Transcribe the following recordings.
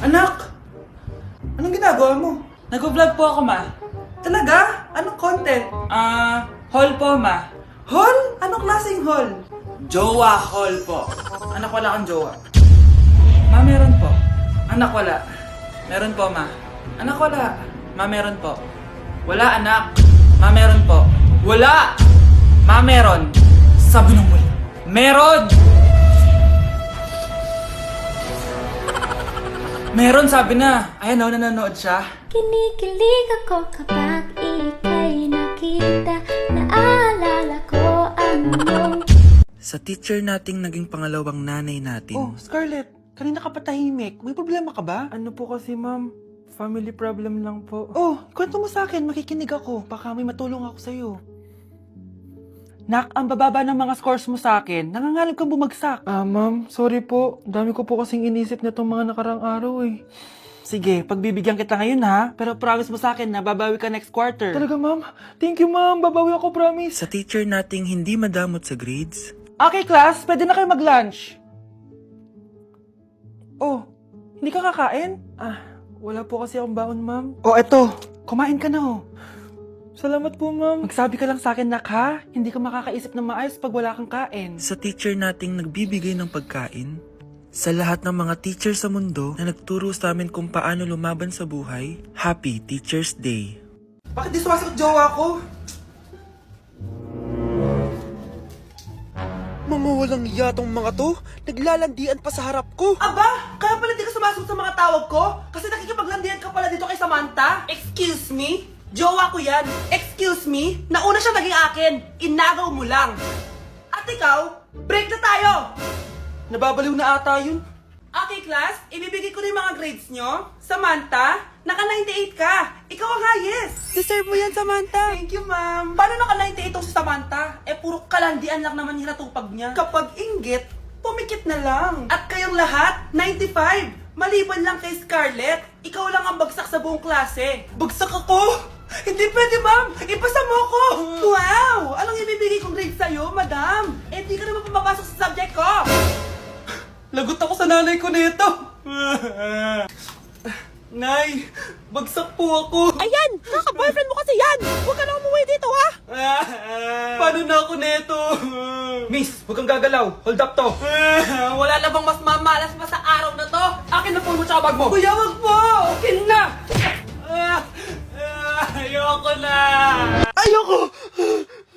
Anak! Anong ginagawa mo? Nag-vlog po ako, ma. Talaga? Anong content? Haul po, ma. Hall? Anong klaseng hall? Jowa haul po. Anak, wala kang jowa. Ma, meron po. Anak, wala. Meron po, ma. Anak, wala. Ma, meron po. Wala, anak. Ma, meron po. Wala! Ma, meron. Sabi ng wala. Meron! Meron, sabi na. Ayan o, nanonood siya. Kinikilig ako kapag ika'y nakita. Naalala ko ang iyong Sa teacher nating naging pangalawang nanay natin, Oh, Scarlett. Kanina ka pa tahimik. May problema ka ba? Ano po kasi, ma'am? Family problem lang po. Oh, kwento mo sa akin. Makikinig ako. Baka may matulong ako sa'yo. Nak, ang bababa ng mga scores mo sa akin. Nangangalap kang bumagsak. Ma'am, sorry po. Dami ko po kasing inisip na itong mga nakarang araw eh. Sige, pagbibigyan kita ngayon ha. Pero promise mo sa akin na babawi ka next quarter. Talaga, ma'am? Thank you, ma'am. Babawi ako, promise. sa teacher nating hindi madamot sa grades, Okay, class. Pwede na kayo mag-lunch. Oh, hindi ka kakain? Wala po kasi akong baon, ma'am. Oh, eto. Kumain ka na oh. Salamat po, ma'am. Magsabi ka lang sa akin, nak ha. Hindi ka makakaisip ng maayos pag wala kang kain. sa teacher nating nagbibigay ng pagkain, sa lahat ng mga teacher sa mundo na nagturo sa amin kung paano lumaban sa buhay, Happy Teacher's Day! Bakit di sumasagot jowa ko? Mga walang yatong mga to, naglalandian pa sa harap ko. Aba, kaya pala di ka sumasagot sa mga tawag ko? Kasi nakikipaglandian ka pala dito kay Samantha? Excuse me? Jowa ko yan. Excuse me? Nauna siya naging akin. Inagaw mo lang. At ikaw, break na tayo! Nababaliw na ata yun. Okay, class. Ibibigay ko na yung mga grades nyo. Samantha, naka-98 ka. Ikaw ang highest. Deserve mo yan, Samantha. Thank you, ma'am. Paano naka-98 itong si Samantha? Puro kalandian lang naman yung natupag niya. Kapag inggit, pumikit na lang. At kayong lahat, 95. Maliban lang kay Scarlett, ikaw lang ang bagsak sa buong klase. Bagsak ako? Hindi pwede, ma'am. Ipasa mo ko. Wow! Anong ibibigay kong grade sa'yo, madam? Di ka naman pumapasok sa subject ko. Lagot ako sa nanay ko nito. Nay, bagsak po ako. Ayan, kaka-boyfriend mo kasi yan. Huwag ka na umuwi dito, ha? Paano na ako neto? Miss, huwag kang gagalaw. Hold up to. Wala na bang mas mamalas pa sa araw na to? Akin na phone mo tsaka bag mo. Kuya, wag po. Akin na. Ayoko na. Ayoko!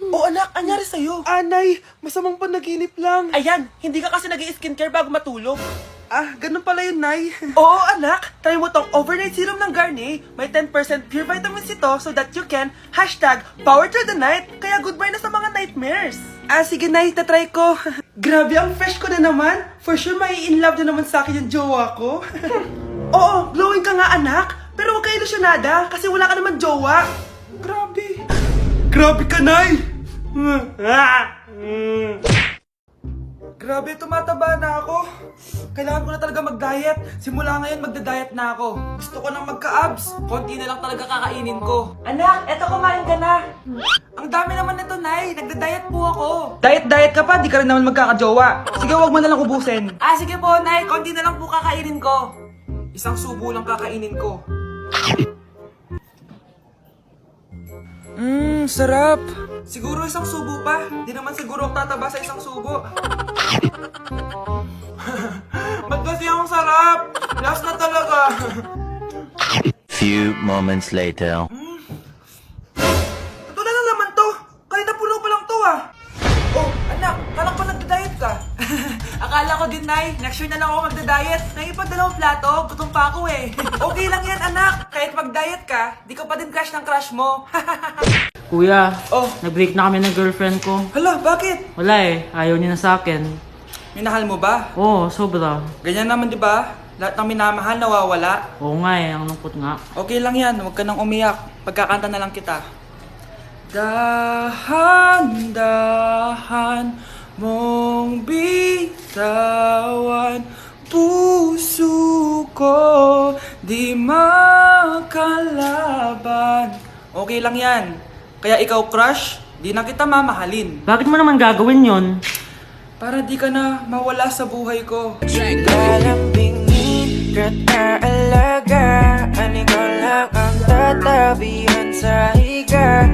Oh anak, anyari sa'yo? Anay, masamang panaginip lang. Ayan, hindi ka kasi nag-i-skincare bago matulog. Ganun pala yun, Nay. Oo anak, try mo tong overnight serum ng Garnier. May 10% pure vitamins ito so that you can #power through the night. Kaya goodbye na sa mga nightmares. Sige Nay, tatry ko. Grabe, ang fresh ko na naman. For sure, may in love na naman sa akin yung jowa ko. Oo, glowing ka nga anak. Pero huwag ka ilusyonada kasi wala ka naman jowa. Grabe. Grabe ka, Nay. Grabe, tumataba na ako. Kailangan ko na talaga mag-diet. Simula ngayon, magda-diet na ako. Gusto ko nang magka-abs. Konti na lang talaga kakainin ko. Anak, eto kumain ka na. Ang dami naman nito, Nay. Nagda-diet po ako. Diet ka pa, di ka rin naman magkakajowa. Sige, wag mo na lang ubusin. Sige po, Nay. Konti na lang po kakainin ko. Isang subo lang kakainin ko. Sarap. Siguro isang subo pa. Di naman siguro ako tataba sa isang subo. Ba't kasi ang sarap? Last na talaga. Few moments later. Ito na naman to. Kanina puno pa lang to ah. Oh, anak, kala ko nagda-diet ka. Akala ko din, Nay. Next year na lang ako magda-diet. Naipag 2 plato, gutom pa ako eh. Okay lang yan, anak. Kahit mag-diet ka, di ka pa din crush ng crush mo. Kuya, Oh. nag-break na kami ng girlfriend ko. Hala, bakit? Wala eh, ayaw niya na sa akin. Minahal mo ba? Oo, sobra. Ganyan naman, di ba? Lahat ng minamahal nawawala. Oo nga eh, ang lungkot nga. Okay lang yan, huwag ka nang umiyak. Pagkakanta na lang kita. Dahan-dahan mong bitawan, puso ko di makalaban. Okay lang yan. Kaya ikaw, crush, di na kita mamahalin. Bakit mo naman gagawin yon? Para di ka na mawala sa buhay ko. Lalambingin ka alaga. Ani ko lang ang tatabihan sa higa.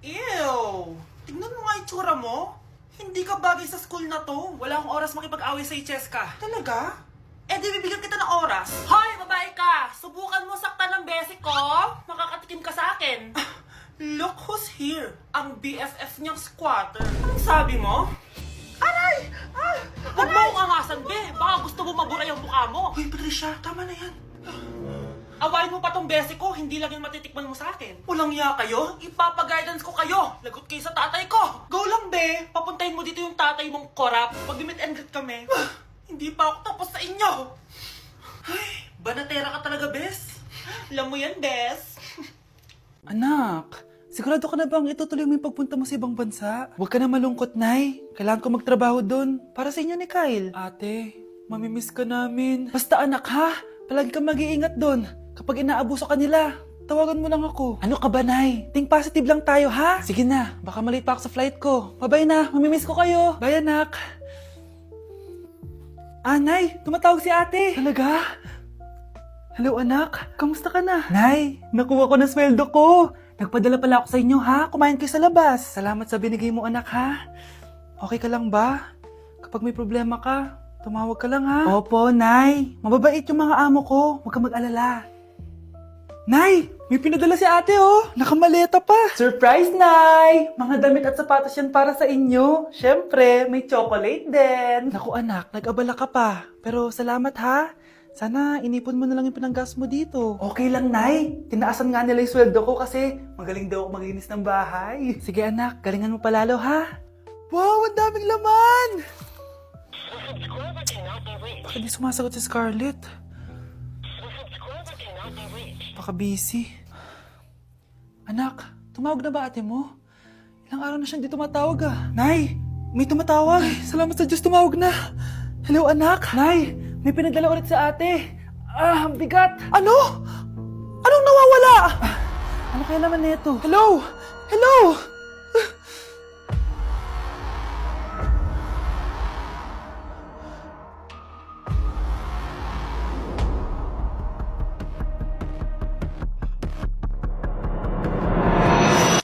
Ew! Tingnan mo nga itsura mo. Hindi ka bagay sa school na to. Wala akong oras makipag-away sa Cheska. Talaga? Eh di bibigyan kita ng oras. Hoy, babae ka! Subukan mo saktan ng basic ko. Makakatikim ka sa akin. Look who's here. Ang BFF niyang squatter. Anong sabi mo? Aray! Huwag mo akong angasan, be. Baka gusto mo mabura yung mukha mo. Hoy, Patricia, tama na yan. Awayin mo pa tong basic ko, hindi lang yung matitikman mo sa akin. Walang iya kayo, ipapag-guidance ko kayo. Lagot kayo sa tatay ko. Go lang, be. Papuntahin mo dito yung tatay mong korap. Pag-meet and greet kami. Hindi pa ako tapos sa inyo. Ay, banatera ka talaga, bes. Alam mo yan, bes. Anak, sigurado ka na bang itutuloy mo yung pagpunta mo sa ibang bansa? Huwag ka na malungkot, Nay. Kailangan ko magtrabaho doon. Para sa inyo ni Kyle. Ate, mamimiss ka namin. Basta anak ha, palagi kang mag-iingat doon. Kapag inaabuso ka nila, tawagan mo lang ako. Ano ka ba, Nay? Think positive lang tayo, ha? Sige na, baka malate pa ako sa flight ko. Bye-bye na, mamimiss ko kayo. Bye, anak. Nay, tumatawag si ate. Talaga? Hello, anak. Kamusta ka na? Nay, nakuha ko na sweldo ko. Nagpadala pala ako sa inyo, ha? Kumain kayo sa labas. Salamat sa binigay mo, anak, ha? Okay ka lang ba? Kapag may problema ka, tumawag ka lang, ha? Opo, Nay. Mababait yung mga amo ko. Huwag kang mag-alala. Nay, may pinadala si ate, oh. Nakamaleta pa. Surprise, Nay! Mga damit at sapatos yan para sa inyo. Siyempre, may chocolate din. Naku, anak, nag-abala ka pa. Pero salamat, ha? Sana inipon mo na lang yung pinanggas mo dito. Okay lang, Nay. Tinaasan nga nila yung sweldo ko kasi magaling daw ako maglinis ng bahay. Sige, anak. Galingan mo palalo, ha? Wow, ang daming laman! Bakit di sumasagot si Scarlett? Baka busy. Anak, tumawag na ba ate mo? Ilang araw na siyang di tumatawag ah. Nay, may tumatawag. Ay, salamat sa Diyos, tumawag na. Hello anak. Nay, may pinadala ulit sa ate. Ang bigat. Ano? Anong nawawala? Ano kaya naman nito? Hello? Hello?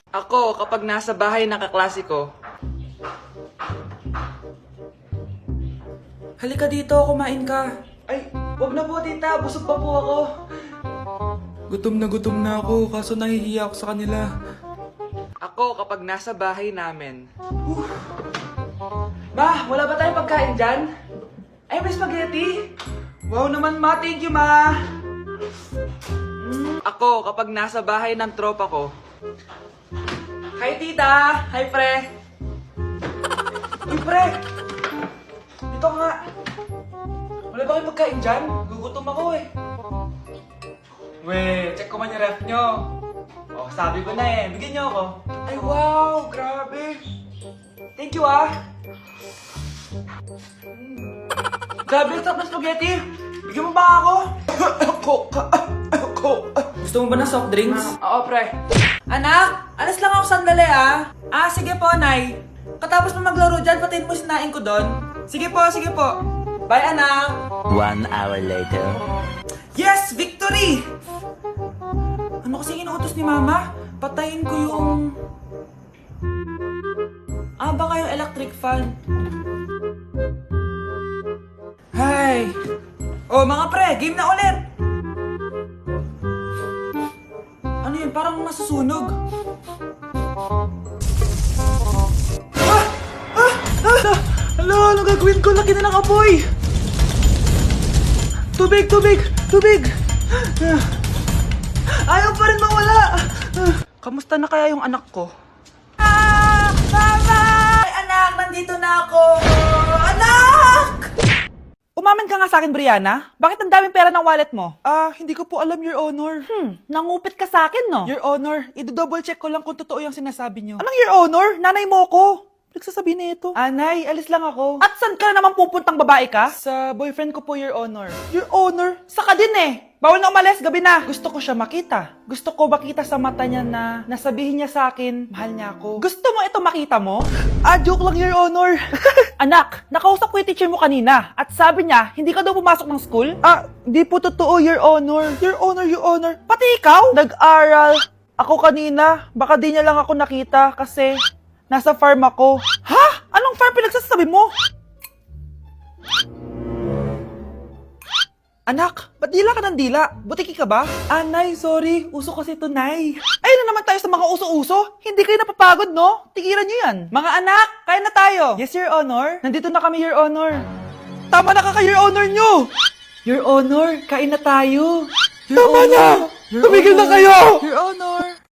Ako, kapag nasa bahay ng kaklase ko, halika dito, kumain ka. Ay, wag na po tita, busog pa po ako. Gutom na ako, kaso nahihiya ako sa kanila. Ako, kapag nasa bahay namin. Ma, wala ba tayong pagkain dyan? Ay, may spaghetti. Wow naman ma, thank you ma. Ako, kapag nasa bahay ng tropa ko. Hi tita! Hi pre! Uy pre! Dito nga! Wala ba kayong pagkain dyan? Gugutom ako eh. Weh, check ko man yung ref nyo. Oh, sabi ko na eh. Bigyan nyo ako. Ay wow! Grabe! Thank you ah! Grabe, sarap na spaghetti! Bigyan mo ba ako? Gusto mo ba ng soft drinks? Oo, pre. Anak, alas lang ako sandali ah. Sige po, Nay. Katapos mo maglaro dyan, patayin mo sinain ko doon. Sige po, sige po. Bye, anak. 1 hour later. Yes, victory! Ano kasi inuutos ni Mama? Patayin ko yung... baka yung electric fan. Hay! Oh, mga pre, game na ulit! Ano yun? Parang masusunog. Alo, anong gagawin ko? Laki na ng apoy! Tubig! Tubig! Tubig! Ayaw pa rin mawala! Kamusta na kaya yung anak ko? Mama! Ay, anak, nandito na ako! Anak! Umamin ka nga sa akin, Brianna. Bakit ang daming pera ng wallet mo? Hindi ko po alam, Your Honor. Nangupit ka sa akin, no? Your Honor, i-double check ko lang kung totoo yung sinasabi niyo. Anong your honor? Nanay mo ko. Nagsasabi na ito. Nay, alis lang ako. At saan ka na naman pupuntang babae ka? Sa boyfriend ko po, Your Honor. Your Honor? Saka din eh. Bawal na umalis, gabi na. Gusto ko siya makita. Gusto ko makita sa mata niya na nasabihin niya sa akin, mahal niya ako. Gusto mo ito makita mo? Joke lang, Your Honor. Anak, nakausap ko yung teacher mo kanina. At sabi niya, hindi ka daw pumasok ng school? Di po totoo, Your Honor. Your Honor, Your Honor. Pati ikaw? Nag-aral. Ako kanina, baka di niya lang ako nakita kasi nasa farm ako. Ha? Anong farm pinagsasabi mo? Anak, ba't dila ka ng dila? Butiki ka ba? Nay, sorry. Uso kasi ito, Nay. Ayun na naman tayo sa mga uso-uso. Hindi kayo napapagod, no? Tigilan nyo yan. Mga anak, kain na tayo. Yes, Your Honor. Nandito na kami, Your Honor. Tama na ka, Your Honor nyo. Your Honor, kain na tayo. Tama na! Tumigil na kayo! Your Honor.